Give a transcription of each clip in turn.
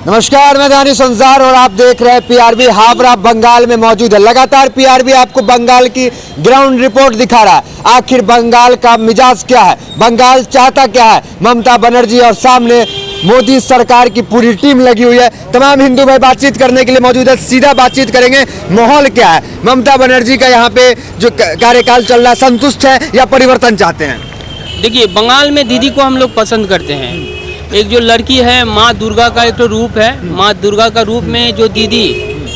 नमस्कार, मैं दानिश अंसार और आप देख रहे हैं पीआरबी। हावड़ा बंगाल में मौजूद है। लगातार पीआरबी आपको बंगाल की ग्राउंड रिपोर्ट दिखा रहा है। आखिर बंगाल का मिजाज क्या है, बंगाल चाहता क्या है। ममता बनर्जी और सामने मोदी सरकार की पूरी टीम लगी हुई है। तमाम हिंदू भाई बातचीत करने के लिए मौजूद है। सीधा बातचीत करेंगे, माहौल क्या है, ममता बनर्जी का यहाँ पे जो कार्यकाल चल रहा है, संतुष्ट है या परिवर्तन चाहते हैं। देखिए, बंगाल में दीदी को हम लोग पसंद करते हैं। एक जो लड़की है, माँ दुर्गा का एक तो रूप है। माँ दुर्गा का रूप में जो दीदी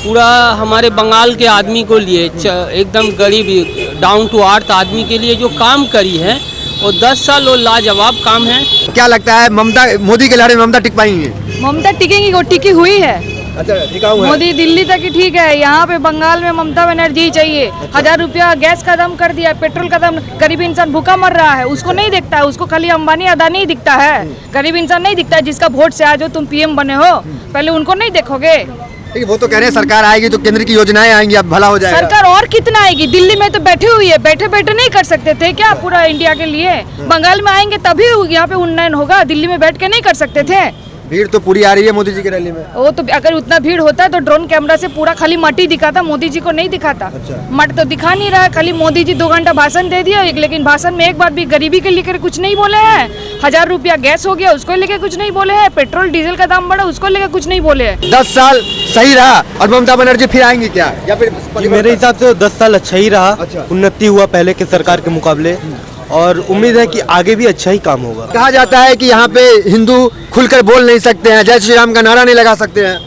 पूरा हमारे बंगाल के आदमी को लिए एकदम गरीब डाउन टू अर्थ आदमी के लिए जो काम करी है वो 10 साल वो लाजवाब काम है। क्या लगता है ममता मोदी के लड़ाई में ममता टिक पाएंगी? ममता टिकेंगी, वो टिकी हुई है। अच्छा, टिका हुआ है। मोदी दिल्ली तक ही ठीक है, यहाँ पे बंगाल में ममता बनर्जी ही चाहिए। अच्छा। 1000 रुपया गैस का दाम कर दिया, पेट्रोल का दाम। गरीब इंसान भूखा मर रहा है, उसको नहीं दिखता है। उसको खाली अंबानी अदानी ही दिखता है, गरीब इंसान नहीं दिखता है। जिसका वोट से आज हो तुम पीएम बने हो, पहले उनको नहीं देखोगे। वो तो कह रहे हैं सरकार आएगी तो केंद्र की योजनाएं आएंगी, अब भला हो जाएगा। सरकार और कितना आएगी? दिल्ली में तो बैठे हुई है, बैठे बैठे नहीं कर सकते थे क्या पूरा इंडिया के लिए? बंगाल में आएंगे तभी यहाँ पे उन्नयन होगा, दिल्ली में बैठ के नहीं कर सकते थे। भीड़ तो पूरी आ रही है मोदी जी की रैली में। वो तो अगर उतना भीड़ होता है तो ड्रोन कैमरा से पूरा खाली मट्टी दिखाता, मोदी जी को नहीं दिखाता। अच्छा। मट तो दिखा नहीं रहा है, खाली मोदी जी 2 घंटा भाषण दे दिया, लेकिन भाषण में एक बार भी गरीबी के लेकर कुछ नहीं बोले हैं। 1000 रुपया गैस हो गया उसको लेकर कुछ नहीं बोले हैं, पेट्रोल डीजल का दाम बढ़ा उसको लेकर कुछ नहीं बोले हैं। 10 साल सही रहा और ममता बनर्जी फिर आएंगी क्या, या फिर मेरे हिसाब से 10 साल अच्छा ही रहा। अच्छा। उन्नति हुआ पहले के सरकार के मुकाबले, और उम्मीद है कि आगे भी अच्छा ही काम होगा। कहा जाता है कि यहाँ पे हिंदू खुलकर बोल नहीं सकते हैं, जय श्री राम का नारा नहीं लगा सकते हैं।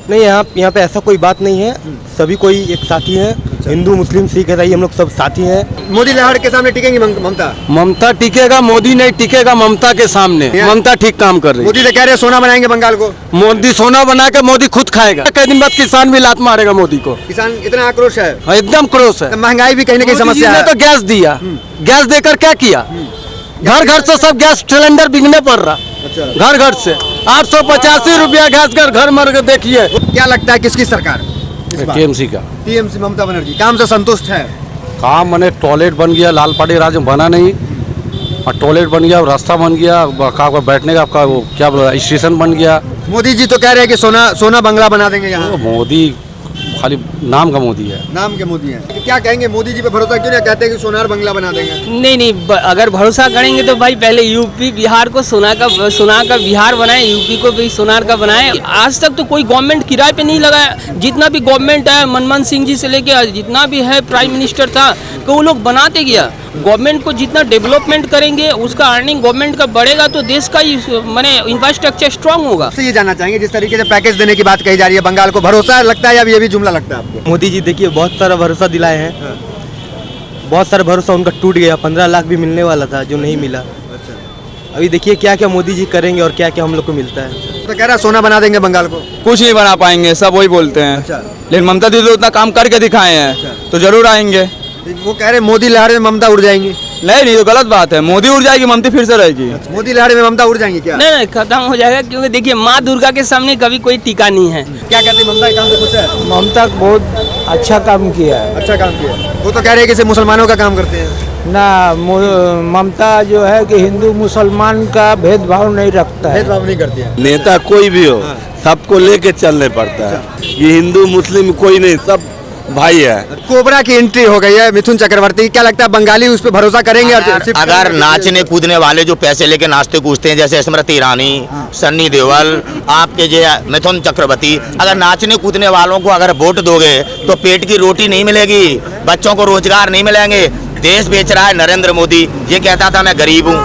नहीं, यहाँ पे ऐसा कोई बात नहीं है। सभी कोई एक साथी है। अच्छा। हिंदू मुस्लिम सिख ईसाई हम लोग सब साथी हैं। मोदी लहर के सामने टिकेंगी ममता? ममता टिकेगा, मोदी नहीं टिकेगा ममता के सामने। ममता ठीक काम कर रही है। मोदी तो कह रहे हैं सोना बनाएंगे बंगाल को। मोदी सोना बना के मोदी खुद खाएगा। कई दिन बाद किसान भी लात मारेगा मोदी को। किसान इतना आक्रोश है? एकदम क्रोश है। महंगाई भी कहीं ना कहीं समस्या है। तो गैस दिया, गैस देकर क्या किया? घर घर से सब गैस सिलेंडर बिकने पड़ रहा। अच्छा। घर घर से 885 रुपया गैस घर मर के देखिए। क्या लगता है किसकी सरकार? टीएमसी का। टीएमसी, ममता बनर्जी काम से संतुष्ट है? काम मैंने टॉयलेट बन गया, लालपाटी राज में बना नहीं, और टॉयलेट बन गया, रास्ता बन गया, बैठने का आपका वो क्या बोला स्टेशन बन गया। मोदी जी तो कह रहे हैं कि सोना बंगला बना देंगे यहाँ। मोदी खाली नाम का मोदी है, नाम के मोदी है। क्या कहेंगे, मोदी जी पे भरोसा क्यों नहीं कहते कि सोनार बंगला बना देंगे? नहीं, अगर भरोसा करेंगे तो भाई पहले यूपी बिहार को सोना का बिहार बनाए, यूपी को भी सोनार का बनाए। आज तक तो कोई गवर्नमेंट किराए पे नहीं लगाया। जितना भी गवर्नमेंट है, मनमोहन सिंह जी से लेके जितना भी है प्राइम मिनिस्टर था, तो वो लोग बनाते गया। गवर्नमेंट को जितना डेवलपमेंट करेंगे उसका अर्निंग गवर्नमेंट का बढ़ेगा तो देश का माने इंफ्रास्ट्रक्चर स्ट्रांग होगा। ये जानना चाहेंगे, जिस तरीके से पैकेज देने की बात कही जा रही है बंगाल को, भरोसा लगता है या ये भी जुमला लगता है आपको? मोदी जी देखिए बहुत सारा भरोसा दिलाए हैं। हाँ। बहुत सारा भरोसा उनका टूट गया। 15 लाख भी मिलने वाला था जो नहीं मिला। अच्छा। अभी देखिए क्या क्या मोदी जी करेंगे और क्या क्या हम लोग को मिलता है। तो कह रहा सोना बना देंगे बंगाल को। कुछ नहीं बना पाएंगे, सब वही बोलते हैं। अच्छा। लेकिन ममता दीदी उतना काम करके दिखाए हैं। अच्छा। तो जरूर आएंगे। वो कह रहे मोदी लहर में ममता उड़ जाएंगी। नहीं, तो गलत बात है। मोदी उड़ जाएगी, ममता फिर से रहेगी। अच्छा। मोदी लहर में ममता उड़ जाएंगी क्या? नहीं, खत्म हो जाएगा, क्योंकि देखिए माँ दुर्गा के सामने कभी कोई टीका नहीं है। क्या कहते हैं, ममता काम तो कुछ है? ममता बहुत अच्छा काम किया है। अच्छा काम किया। वो तो कह रहे हैं कि मुसलमानों का काम करते हैं ना। ममता जो है कि हिंदू मुसलमान का भेदभाव नहीं रखता है, भेदभाव नहीं करती है। नेता कोई भी हो, सबको लेके चलने पड़ता है। ये हिंदू मुस्लिम कोई नहीं, सब भाई है। कोबरा की एंट्री हो गई है, मिथुन चक्रवर्ती। क्या लगता है बंगाली उस पर भरोसा करेंगे? अगर नाचने कूदने वाले जो पैसे लेके नाचते कूदते हैं, जैसे स्मृति ईरानी, सन्नी देओल, आपके जो मिथुन चक्रवर्ती, अगर नाचने कूदने वालों को अगर वोट दोगे तो पेट की रोटी नहीं मिलेगी, बच्चों को रोजगार नहीं मिलेंगे। देश बेच रहा है नरेंद्र मोदी। ये कहता था मैं गरीब हूँ,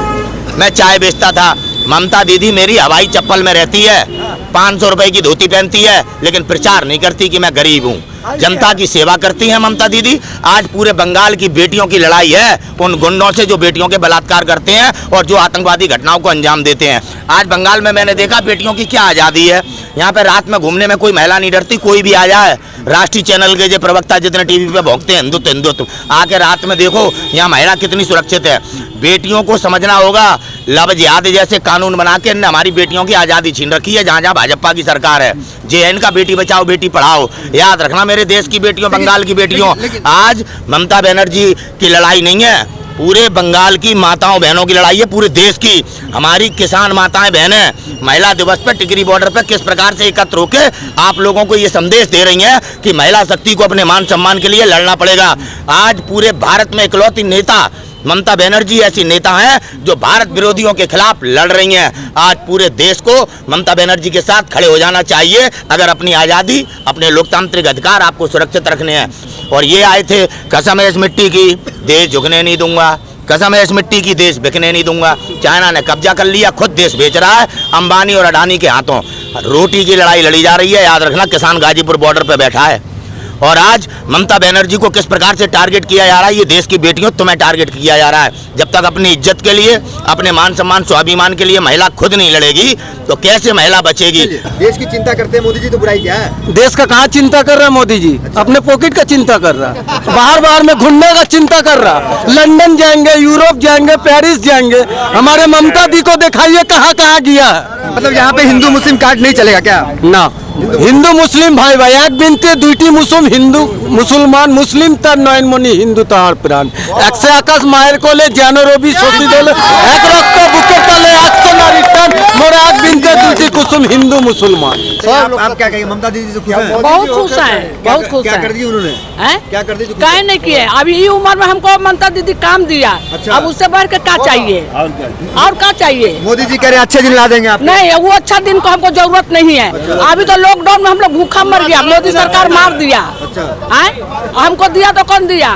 मैं चाय बेचता था। ममता दीदी मेरी हवाई चप्पल में रहती है, 500 रुपए की धोती पहनती है, लेकिन प्रचार नहीं करती कि मैं गरीब हूँ। जनता की सेवा करती है ममता दीदी। आज पूरे बंगाल की बेटियों की लड़ाई है उन गुंडों से जो बेटियों के बलात्कार करते हैं और जो आतंकवादी घटनाओं को अंजाम देते हैं। आज बंगाल में मैंने देखा बेटियों की क्या आज़ादी है। यहाँ पे रात में घूमने में कोई महिला नहीं डरती, कोई भी आ जाए। राष्ट्रीय चैनल के जो प्रवक्ता जितने टीवी पे भोंकते हैं हिंदुत्व, आके रात में देखो यहाँ महिला कितनी सुरक्षित है। बेटियों को समझना होगा। लव जिहाद जैसे कानून बना के हमारी बेटियों की आज़ादी छीन रखी है। जहाँ जहाँ भाजपा की सरकार है, जेएन का बेटी बचाओ बेटी पढ़ाओ। याद रखना मेरे देश की बेटियों, बंगाल की बेटियों, आज ममता बनर्जी की लड़ाई नहीं है, पूरे बंगाल की माताओं बहनों की लड़ाई है, पूरे देश की। हमारी किसान माताएं बहनें महिला दिवस पर टिकरी बॉर्डर पर किस प्रकार से एकत्र होकर आप लोगों को ये संदेश दे रही हैं कि महिला शक्ति को अपने मान सम्मान के लिए लड़ना पड़ेगा। आज पूरे भारत में इकलौती नेता ममता बनर्जी ऐसी नेता हैं जो भारत विरोधियों के खिलाफ लड़ रही हैं। आज पूरे देश को ममता बनर्जी के साथ खड़े हो जाना चाहिए अगर अपनी आज़ादी, अपने लोकतांत्रिक अधिकार आपको सुरक्षित रखने हैं। और ये आए थे कसम है इस मिट्टी की, देश झुकने नहीं दूंगा, कसम है इस मिट्टी की, देश बिकने नहीं दूंगा। चाइना ने कब्जा कर लिया, खुद देश बेच रहा है अंबानी और अडानी के हाथों। रोटी की लड़ाई लड़ी जा रही है, याद रखना किसान गाजीपुर बॉर्डर पर बैठा है। और आज ममता बनर्जी को किस प्रकार से टारगेट किया जा रहा है, ये देश की बेटियों तुम्हें टारगेट किया जा रहा है। जब तक अपनी इज्जत के लिए, अपने मान सम्मान स्वाभिमान के लिए महिला खुद नहीं लड़ेगी तो कैसे महिला बचेगी। देश की चिंता करते हैं मोदी जी तो बुराई क्या है? देश का कहाँ चिंता कर रहा है मोदी जी? अपने पॉकेट का चिंता कर रहा है, बाहर बाहर में घूमने का चिंता कर रहा है। लंदन जाएंगे, यूरोप जाएंगे, पेरिस जाएंगे। हमारे ममता दी को दिखाइए कहाँ कहाँ गया है। मतलब यहाँ पे हिंदू मुस्लिम कार्ड नहीं चलेगा क्या? ना, हिंदू मुस्लिम भाई भाई एक बिनते दुईटी मुसुम हिंदू मुसलमान मुस्लिम तार নয়নমণি হিন্দু তাহার প্রাণ একশে আকাশ মায়ের কোলে যেন রবি শশী দোলে এক রক্ত বুকের তলে একশো নারীর টান মোরা এক বিনতে দুইটি কুসুম হিন্দু মুসলমান। आप क्या कहेंगे? ममता दीदी से खुश हैं? बहुत खुश हैं, बहुत खुश क्या हैं। कर दी उन्होंने? हैं? क्या कर दी जो खुश काहे हैं? नहीं किए? अभी ये उम्र में हमको ममता दीदी काम दिया। अच्छा। अब उससे बढ़ के क्या चाहिए? और क्या चाहिए? मोदी जी कह रहे हैं अच्छे दिन ला देंगे आप। नहीं, वो अच्छा दिन को हमको जरूरत नहीं है। अभी तो लॉकडाउन में हम लोग भूखा मर गया, मोदी सरकार मार दिया। हैं? हमको दिया तो कौन दिया?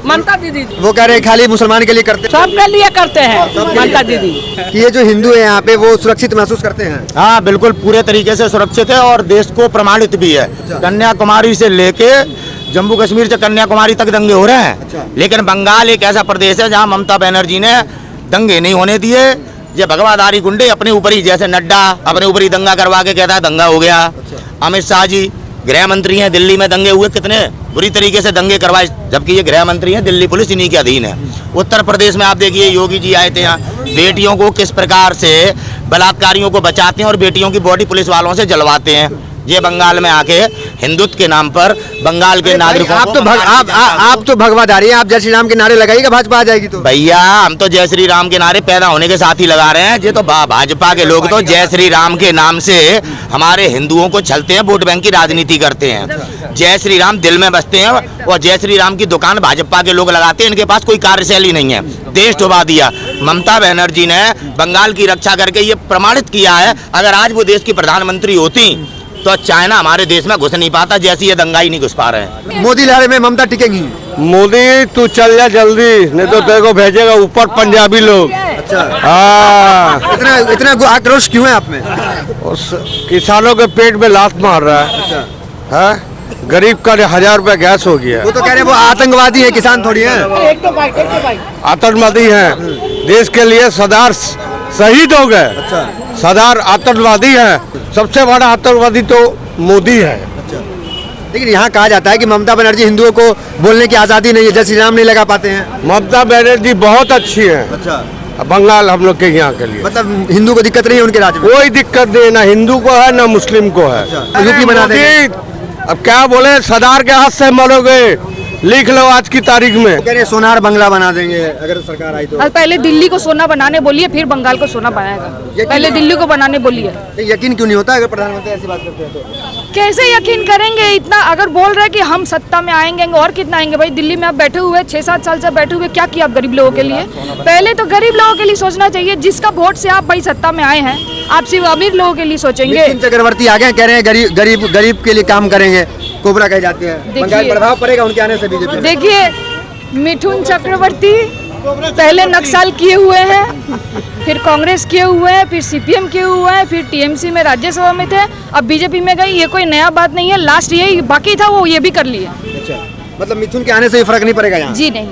ममता दीदी। वो कह रहे हैं खाली मुसलमान के लिए करते हैं, सबके लिए करते हैं ममता दीदी। कि ये जो हिंदू है यहाँ पे वो सुरक्षित महसूस करते हैं। हाँ बिल्कुल, पूरे तरीके से सुरक्षित है और देश को प्रमाणित भी है। कन्याकुमारी से लेके जम्मू कश्मीर से कन्याकुमारी तक दंगे हो रहे हैं, लेकिन बंगाल एक ऐसा प्रदेश है जहाँ ममता बनर्जी ने दंगे नहीं होने दिए। ये भगवाधारी गुंडे अपने ऊपर ही, जैसे नड्डा अपने ऊपर ही दंगा करवा के कहता है दंगा हो गया। अमित शाह जी गृह मंत्री हैं, दिल्ली में दंगे हुए, कितने बुरी तरीके से दंगे करवाए, जबकि ये गृह मंत्री हैं, दिल्ली पुलिस इन्हीं के अधीन है। उत्तर प्रदेश में आप देखिए योगी जी आए थे यहाँ, बेटियों को किस प्रकार से बलात्कारियों को बचाते हैं और बेटियों की बॉडी पुलिस वालों से जलवाते हैं। ये बंगाल में आके हिंदुत्व के नाम पर बंगाल के नागरिकों आप तो भगवाधारी हैं, आप जय श्री राम के नारे लगाइएगा, भाजपा आ जाएगी तो। भैया हम तो जय श्री राम के नारे पैदा होने के साथ ही लगा रहे हैं। ये तो भाजपा के लोग तो जय श्री राम के नाम से हमारे हिंदुओं को छलते हैं, वोट बैंक की राजनीति करते हैं। जय श्री राम दिल में बसते हैं और जय श्री राम की दुकान भाजपा के लोग लगाते हैं। इनके पास कोई कार्यशैली नहीं है, देश डुबा दिया। ममता बनर्जी ने बंगाल की रक्षा करके ये प्रमाणित किया है, अगर आज वो देश की प्रधानमंत्री होती तो चाइना हमारे देश में घुस नहीं पाता, जैसे ये दंगाई नहीं घुस पा रहे हैं। मोदी लहर में ममता टिकेंगी। मोदी तू चल जा जल्दी, नहीं तो तेरे को भेजेगा ऊपर पंजाबी लोग। अच्छा, हाँ, इतना आक्रोश क्यों है आप में? किसानों के पेट में लात मार रहा है। हाँ? गरीब का 1000 रुपया गैस हो गया। वो तो कह रहे हैं वो आतंकवादी है, किसान थोड़ी है। आतंकवादी हैं, देश के लिए सरदार शहीद हो गए। अच्छा, सरदार आतंकवादी हैं, सबसे बड़ा आतंकवादी तो मोदी है। लेकिन यहाँ कहा जाता है कि ममता बनर्जी हिंदुओं को बोलने की आजादी नहीं है, जय श्री राम नहीं लगा पाते हैं। ममता बनर्जी बहुत अच्छी है। अच्छा, बंगाल हम लोग के यहाँ के लिए मतलब हिंदू को दिक्कत नहीं है उनके राज्य में? कोई दिक्कत नहीं, ना हिंदू को है ना मुस्लिम को है। यूपी बना देंगे। अब क्या बोले, सरदार के हाथ से मरोगे, लिख लो आज की तारीख में। कह रहे हैं सोनार बंगला बना देंगे अगर सरकार आई तो। पहले दिल्ली को सोना बनाने बोलिए, फिर बंगाल को सोना बनाएगा। पहले दिल्ली को बनाने बोलिए। यकीन क्यों नहीं होता अगर प्रधानमंत्री ऐसी बात करते हैं तो? कैसे यकीन करेंगे? इतना अगर बोल रहे हैं कि हम सत्ता में आएंगे, और कितना आएंगे भाई? दिल्ली में आप बैठे हुए 6-7 साल से बैठे हुए, क्या किया आप गरीब लोगों के लिए? पहले तो गरीब लोगों के लिए सोचना चाहिए। जिसका वोट से आप भाई सत्ता में आए हैं, आप सिर्फ अमीर लोगों के लिए सोचेंगे। मिथुन चक्रवर्ती आ गए, कह रहे हैं गरीब के लिए काम करेंगे, कोबरा कहे जाते हैं। बंगाल में प्रभाव पड़ेगा उनके आने से बीजेपी। देखिए, मिथुन चक्रवर्ती पहले नक्सल किए हुए हैं, फिर कांग्रेस किए हुए हैं, फिर सीपीएम किए हुए हैं, फिर टीएमसी में राज्यसभा में थे, अब बीजेपी में गई। ये कोई नया बात नहीं है, लास्ट यही बाकी था, वो ये भी कर लिए। अच्छा, मतलब मिथुन के आने से फर्क नहीं पड़ेगा यहाँ? जी नहीं,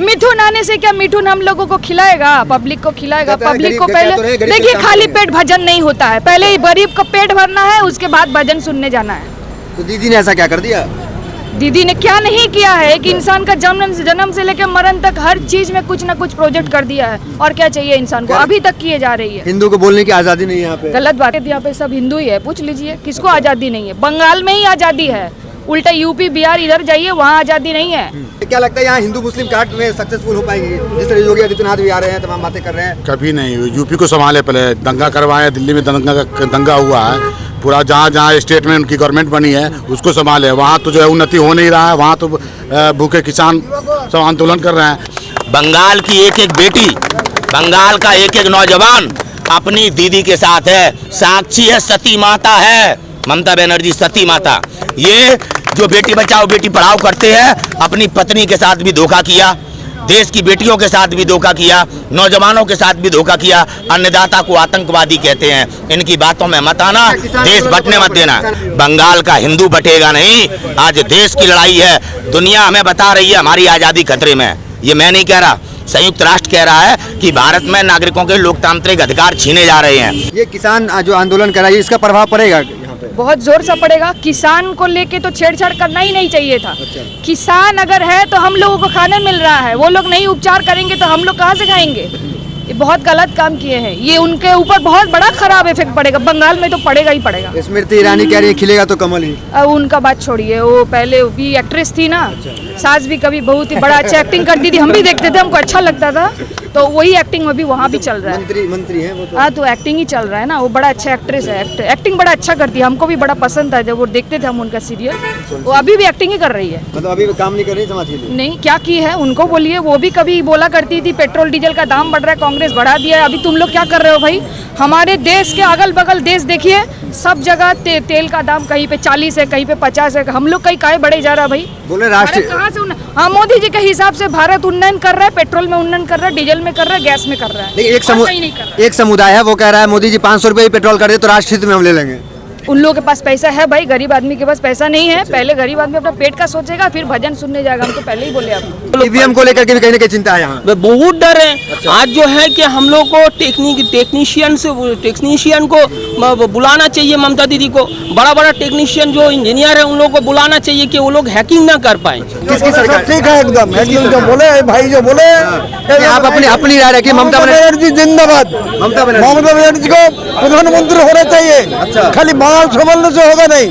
मिथुन आने से क्या, मिथुन हम लोगों को खिलाएगा, पब्लिक को खिलाएगा। पब्लिक को पहले देखिए, खाली पेट भजन नहीं होता है, पहले गरीब का पेट भरना है, उसके बाद भजन सुनने जाना है। तो दीदी ने ऐसा क्या कर दिया? दीदी ने क्या नहीं किया है कि इंसान का जन्म से लेकर मरण तक हर चीज में कुछ ना कुछ प्रोजेक्ट कर दिया है। और क्या चाहिए इंसान को? अभी तक किए जा रही है। हिंदू को बोलने की आजादी नहीं है यहाँ पे। गलत बात है, यहाँ पे सब हिंदू ही है, पूछ लीजिए किसको आजादी नहीं है? बंगाल में ही आजादी है, उल्टा यूपी बिहार इधर जाइए, वहाँ आज़ादी नहीं है। क्या लगता है यहाँ हिंदू मुस्लिम कार्ड में सक्सेसफुल हो पाएगी? जिस तरह योगी आदित्यनाथ भी आ रहे हैं, तमाम बातें कर रहे हैं। कभी नहीं, यूपी को संभाले, पहले दंगा करवाए, दिल्ली में दंगा हुआ है, पूरा जहाँ जहाँ स्टेट में उनकी गवर्नमेंट बनी है उसको संभाले। वहाँ तो जो है उन्नति हो नहीं रहा है, वहाँ तो भूखे किसान सब आंदोलन कर रहे हैं। बंगाल की एक एक बेटी, बंगाल का एक एक नौजवान अपनी दीदी के साथ है, साक्षी है, सती माता है ममता बनर्जी, सती माता। ये जो बेटी बचाओ बेटी पढ़ाओ करते हैं, अपनी पत्नी के साथ भी धोखा किया, देश की बेटियों के साथ भी धोखा किया, नौजवानों के साथ भी धोखा किया। अन्नदाता को आतंकवादी कहते हैं, इनकी बातों में मत आना, देश बटने मत देना। बंगाल का हिंदू बटेगा नहीं, आज देश की लड़ाई है। दुनिया हमें बता रही है हमारी आज़ादी खतरे में है। ये मैं नहीं कह रहा, संयुक्त राष्ट्र कह रहा है कि भारत में नागरिकों के लोकतांत्रिक अधिकार छीने जा रहे हैं। ये किसान जो आंदोलन कर रहा है, इसका प्रभाव पड़ेगा? बहुत जोर से पड़ेगा। किसान को लेके तो छेड़छाड़ करना ही नहीं चाहिए था। किसान अगर है तो हम लोगों को खाना मिल रहा है, वो लोग नहीं उपचार करेंगे तो हम लोग कहाँ से खाएंगे? ये बहुत गलत काम किए हैं, ये उनके ऊपर बहुत बड़ा खराब इफेक्ट पड़ेगा। बंगाल में तो पड़ेगा ही पड़ेगा। स्मृति ईरानी कह रही है खिलेगा तो कमल ही। अब उनका बात छोड़िए, वो पहले भी एक्ट्रेस थी ना, सास भी कभी बहुत ही बड़ा अच्छा एक्टिंग करती थी, हम भी देखते थे, हमको अच्छा लगता था। तो वही एक्टिंग में भी वहाँ भी चल रहा है। मंत्री है वो तो। हाँ, तो एक्टिंग ही चल रहा है ना, वो बड़ा अच्छा एक्ट्रेस है, एक्टिंग बड़ा अच्छा करती है, हमको भी बड़ा पसंद था जब वो देखते थे हम उनका सीरियल। वो अभी भी एक्टिंग ही कर रही है। मतलब अभी काम नहीं कर रही समाज के लिए? नहीं, क्या की है उनको बोलिए। वो भी कभी बोला करती थी पेट्रोल डीजल का दाम बढ़ रहा है, कांग्रेस बढ़ा दिया है। अभी तुम लोग क्या कर रहे हो भाई? हमारे देश के अगल बगल देश देखिए, सब जगह तेल का दाम कहीं पे 40 है, कहीं पे 50 है। हम लोग कहीं काहे बढ़े जा रहा है भाई? बोले राष्ट्रीय कहाँ से हाँ, मोदी जी के हिसाब से भारत उन्नयन कर रहा है, पेट्रोल में उन्नयन कर रहा है, डीजल में कर रहा है, गैस में कर रहा है। एक समुदाय है वो कह रहा है मोदी जी 500 रुपये ही पेट्रोल कर दे तो राष्ट्रीय हित में हम ले लेंगे। उन लोगों के पास पैसा है भाई, गरीब आदमी के पास पैसा नहीं है। पहले गरीब आदमी अपना पेट का सोचेगा, फिर भजन सुनने जाएगा। हम तो पहले ही बोले आपको। ईवीएम को लेकर के भी कहीं ना कहीं चिंता है यहाँ। बहुत डर है। आज जो है कि हम लोग को टेक्नीशियन को बुलाना चाहिए, ममता दीदी को। बड़ा बड़ा टेक्नीशियन जो इंजीनियर है उन लोगों को बुलाना चाहिए कि वो लोग हैकिंग ना कर पाए। किसकी सरकार? ठीक है एकदम, जो बोले भाई, जो बोले आप अपनी राय रखिए। ममता बनर्जी जिंदाबाद। ममता बनर्जी को प्रधानमंत्री होना चाहिए। खाली बाल संभालने से होगा नहीं,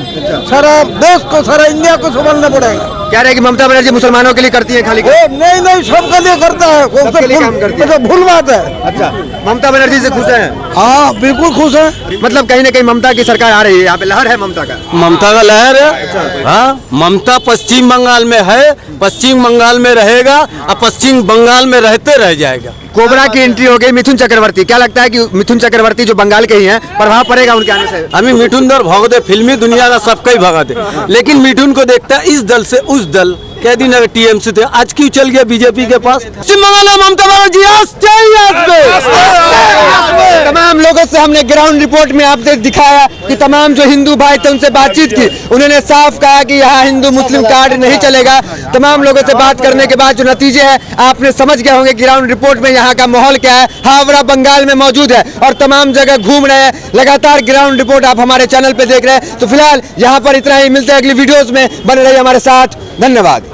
सारा देश को, सारा इंडिया को संभालना पड़ेगा। कह रहे हैं कि ममता बनर्जी मुसलमानों के लिए करती है खाली? नहीं, सबके लिए करता है, सबके लिए काम करती है। तो भूल बात है। अच्छा, ममता बनर्जी से खुश है? हाँ, बिल्कुल खुश है। मतलब कहीं ना कहीं ममता की सरकार आ रही है, यहाँ पे लहर है ममता का। ममता का लहर है। हाँ, ममता पश्चिम बंगाल में है, पश्चिम बंगाल में रहेगा और पश्चिम बंगाल में रहते रह जाएगा। कोबरा की एंट्री हो गई, मिथुन चक्रवर्ती। क्या लगता है कि मिथुन चक्रवर्ती जो बंगाल के ही हैं, प्रभाव पड़ेगा उनके आने से? अभी मिठुन दर भग दे, फिल्मी दुनिया का सबका ही भगा दे, लेकिन मिठुन को देखता है इस दल से उस दल। कह दिन अगर टीएमसी थे, आज क्यों चल गया बीजेपी के पास? पश्चिम बंगाल में ममता बनर्जी तमाम लोगों से हमने ग्राउंड रिपोर्ट में आपने दिखाया कि तमाम जो हिंदू भाई थे उनसे बातचीत की, उन्होंने साफ कहा कि यहाँ हिंदू मुस्लिम कार्ड नहीं चलेगा। तमाम लोगों से बात करने के बाद जो नतीजे है आपने समझ गए होंगे ग्राउंड रिपोर्ट में यहाँ का माहौल क्या है। हावड़ा बंगाल में मौजूद है और तमाम जगह घूम रहे हैं। लगातार ग्राउंड रिपोर्ट आप हमारे चैनल पे देख रहे हैं। तो फिलहाल यहाँ पर इतना ही, मिलते हैं अगली वीडियोस में, बने रहिए हमारे साथ। धन्यवाद।